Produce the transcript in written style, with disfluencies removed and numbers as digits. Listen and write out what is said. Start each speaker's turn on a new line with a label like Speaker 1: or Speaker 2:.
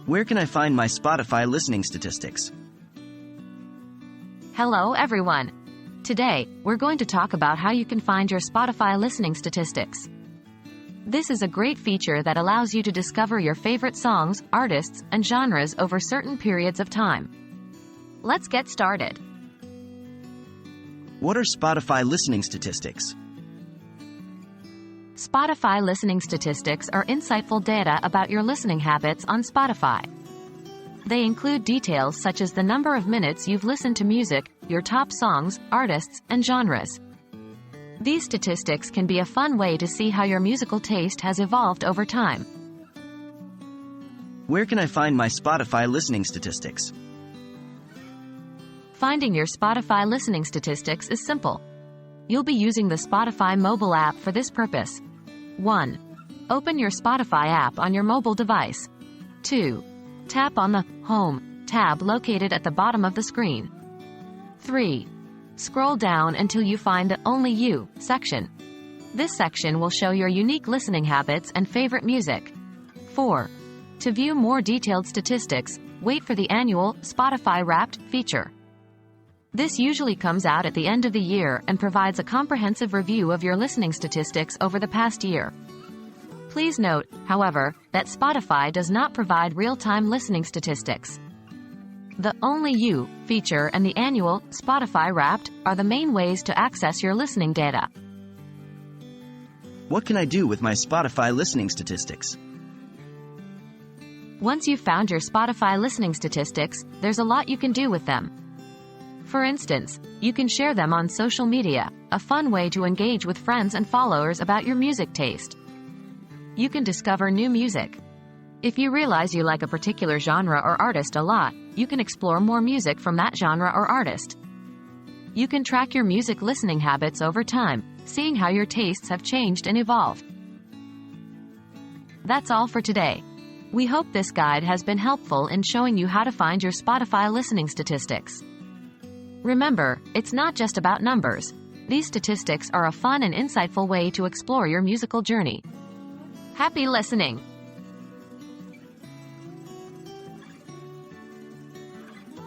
Speaker 1: Where can I find my Spotify listening statistics?
Speaker 2: Hello everyone! Today, we're going to talk about how you can find your Spotify listening statistics. This is a great feature that allows you to discover your favorite songs, artists, and genres over certain periods of time. Let's get started.
Speaker 1: What are Spotify listening statistics?
Speaker 2: Spotify listening statistics are insightful data about your listening habits on Spotify. They include details such as the number of minutes you've listened to music, your top songs, artists, and genres. These statistics can be a fun way to see how your musical taste has evolved over time.
Speaker 1: Where can I find my Spotify listening statistics?
Speaker 2: Finding your Spotify listening statistics is simple. You'll be using the Spotify mobile app for this purpose. 1. Open your Spotify app on your mobile device. 2. Tap on the Home tab located at the bottom of the screen. 3. Scroll down until you find the Only You section. This section will show your unique listening habits and favorite music. 4. To view more detailed statistics, wait for the annual Spotify Wrapped feature. This usually comes out at the end of the year and provides a comprehensive review of your listening statistics over the past year. Please note, however, that Spotify does not provide real-time listening statistics. The Only You feature and the annual Spotify Wrapped are the main ways to access your listening data.
Speaker 1: What can I do with my Spotify listening statistics?
Speaker 2: Once you've found your Spotify listening statistics, there's a lot you can do with them. For instance, you can share them on social media, a fun way to engage with friends and followers about your music taste. You can discover new music. If you realize you like a particular genre or artist a lot, you can explore more music from that genre or artist. You can track your music listening habits over time, seeing how your tastes have changed and evolved. That's all for today. We hope this guide has been helpful in showing you how to find your Spotify listening statistics. Remember, it's not just about numbers. These statistics are a fun and insightful way to explore your musical journey. Happy listening!